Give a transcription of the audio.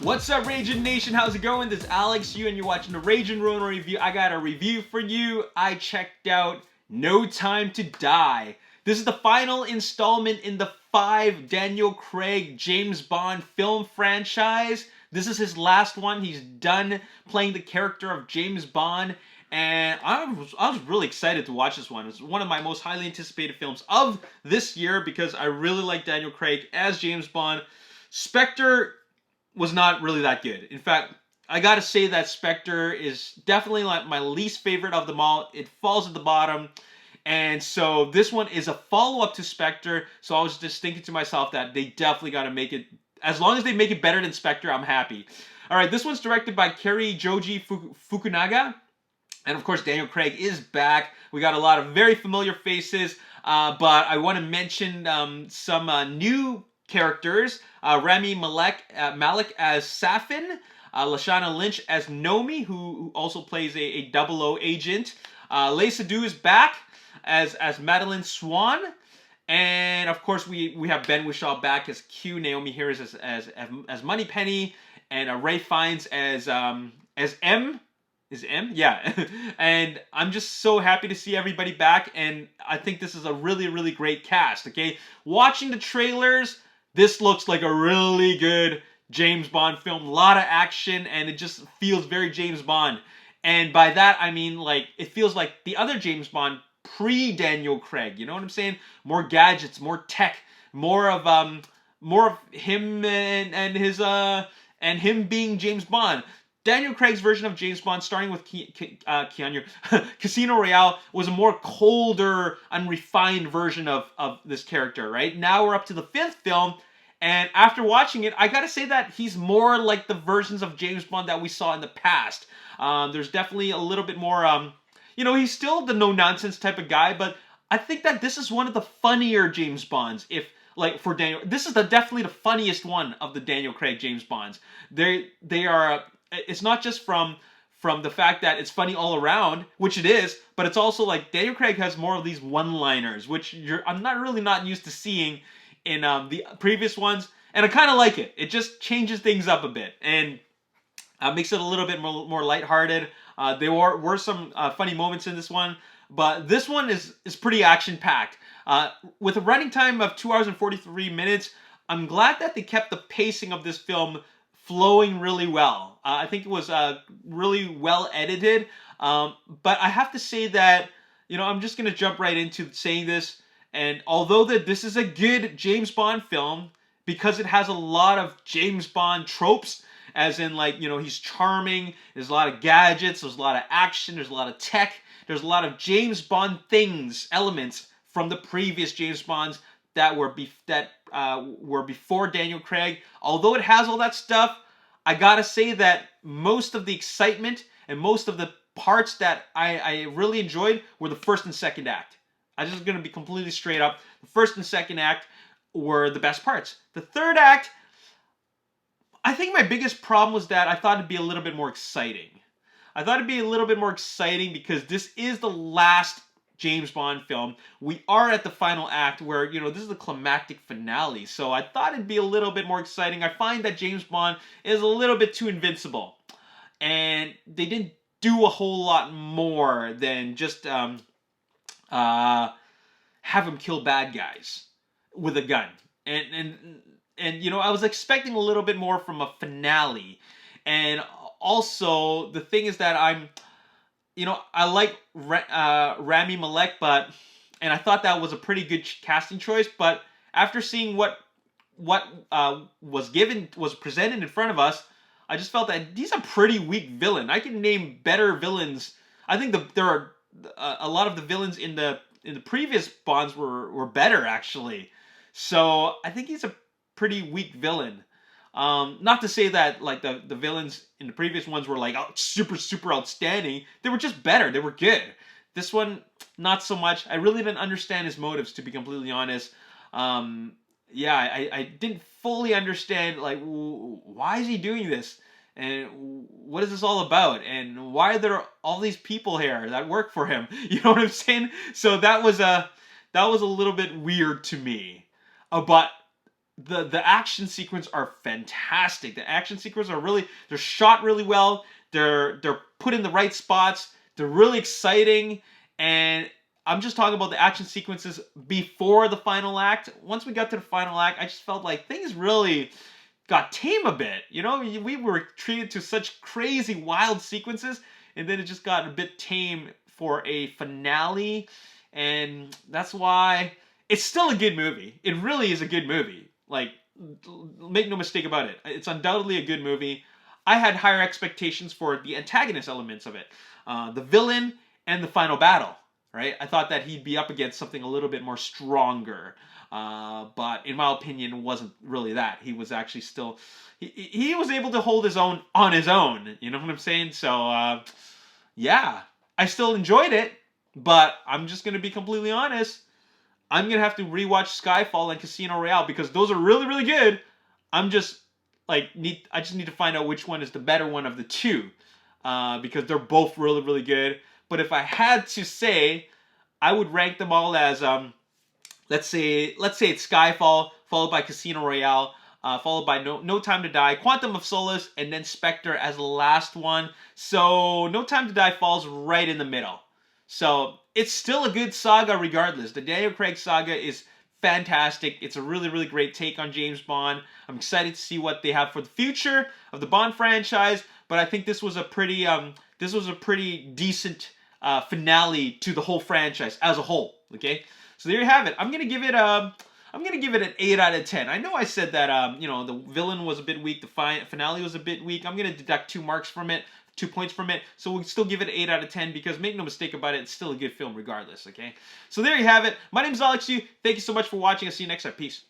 What's up, Ragin Nation? How's it going? This is Alex, and you're watching the Ragin Ronin review. I got a review for you. I checked out No Time to Die. This is the final installment in the 5 Daniel Craig James Bond film franchise. This is his last one. He's done playing the character of James Bond. And I was really excited to watch this one. It's one of my most highly anticipated films of this year because I really like Daniel Craig as James Bond. Spectre was not really that good. In fact, I gotta say that Spectre is definitely like my least favorite of them all. It falls at the bottom. And so this one is a follow-up to Spectre. So I was just thinking to myself that they definitely gotta make it, as long as they make it better than Spectre, I'm happy. Alright, this one's directed by Kari Joji Fukunaga. And of course, Daniel Craig is back. We got a lot of very familiar faces. But I want to mention some new characters. Rami Malek as Safin, Lashana Lynch as Nomi, who also plays a 00 agent. Lea Seydoux is back as Madeline Swan, and of course we have Ben Whishaw back as Q, Naomi Harris as Moneypenny, and Ray Fiennes as M. Is M? Yeah. And I'm just so happy to see everybody back, and I think this is a really, really great cast, okay? Watching the trailers, this looks like a really good James Bond film. A lot of action, and it just feels very James Bond. And by that, I mean, like, it feels like the other James Bond pre-Daniel Craig. You know what I'm saying? More gadgets, more tech, more of him and his and him being James Bond. Daniel Craig's version of James Bond, starting with Keanu, Casino Royale, was a more colder, unrefined version of this character, right? Now we're up to the 5th film, and after watching it, I gotta say that he's more like the versions of James Bond that we saw in the past. There's definitely a little bit more, he's still the no-nonsense type of guy, but I think that this is one of the funnier James Bonds, for Daniel. This is definitely the funniest one of the Daniel Craig James Bonds. They are... It's not just from the fact that it's funny all around, which it is, but it's also like Daniel Craig has more of these one-liners, which I'm not used to seeing in the previous ones, and I kind of like it. It just changes things up a bit and makes it a little bit more lighthearted. There were some funny moments in this one, but this one is pretty action-packed. With a running time of 2 hours and 43 minutes, I'm glad that they kept the pacing of this film flowing really well. I think it was really well edited. But I have to say that, I'm just going to jump right into saying this. And although this is a good James Bond film, because it has a lot of James Bond tropes, as in, he's charming, there's a lot of gadgets, there's a lot of action, there's a lot of tech, there's a lot of James Bond elements from the previous James Bonds that were before Daniel Craig. Although it has all that stuff, I gotta say that most of the excitement and most of the parts that I really enjoyed were the first and second act. I'm just gonna be completely straight up. The first and second act were the best parts. The third act, I think my biggest problem was that I thought it'd be a little bit more exciting. I thought it'd be a little bit more exciting because this is the last James Bond film. We are at the final act where, this is the climactic finale. So I thought it'd be a little bit more exciting. I find that James Bond is a little bit too invincible. And they didn't do a whole lot more than just have him kill bad guys with a gun. And I was expecting a little bit more from a finale. And also, the thing is that I like Rami Malek, and I thought that was a pretty good casting choice. But after seeing what was presented in front of us, I just felt that he's a pretty weak villain. I can name better villains. I think there are a lot of the villains in the previous Bonds were better, actually. So I think he's a pretty weak villain. Not to say that the villains in the previous ones were super outstanding. They were just better. They were good. This one, not so much. I really didn't understand his motives, to be completely honest. I didn't fully understand why is he doing this, and what is this all about, and why are there all these people here that work for him? You know what I'm saying? So that was a little bit weird to me. But the action sequences are fantastic. The action sequences are they're shot really well. They're put in the right spots. They're really exciting, and I'm just talking about the action sequences before the final act. Once we got to the final act, I just felt like things really got tame a bit. You know, we were treated to such crazy, wild sequences, and then it just got a bit tame for a finale, and that's why it's still a good movie. It really is a good movie. Like, make no mistake about it. It's undoubtedly a good movie. I had higher expectations for the antagonist elements of it, the villain and the final battle. Right? I thought that he'd be up against something a little bit more stronger, but in my opinion, wasn't really that. He was actually still he was able to hold his own on his own. You know what I'm saying? So yeah, I still enjoyed it, but I'm just gonna be completely honest. I'm gonna have to rewatch Skyfall and Casino Royale because those are really, really good. I'm just I just need to find out which one is the better one of the two, because they're both really, really good. But if I had to say, I would rank them all as let's say it's Skyfall, followed by Casino Royale, followed by No Time to Die, Quantum of Solace, and then Spectre as the last one. So No Time to Die falls right in the middle. So it's still a good saga regardless. The Daniel Craig saga is fantastic. It's a really, really great take on James Bond. I'm excited to see what they have for the future of the Bond franchise. But I think this was a pretty decent finale to the whole franchise as a whole. Okay, so there you have it. I'm gonna give it an 8 out of 10. I know I said that the villain was a bit weak, the finale was a bit weak. I'm gonna deduct 2 marks from it. 2 points from it, so we'll still give it an 8 out of 10 because make no mistake about it, it's still a good film regardless, okay? So there you have it. My name is Alex Yu. Thank you so much for watching. I'll see you next time. Peace.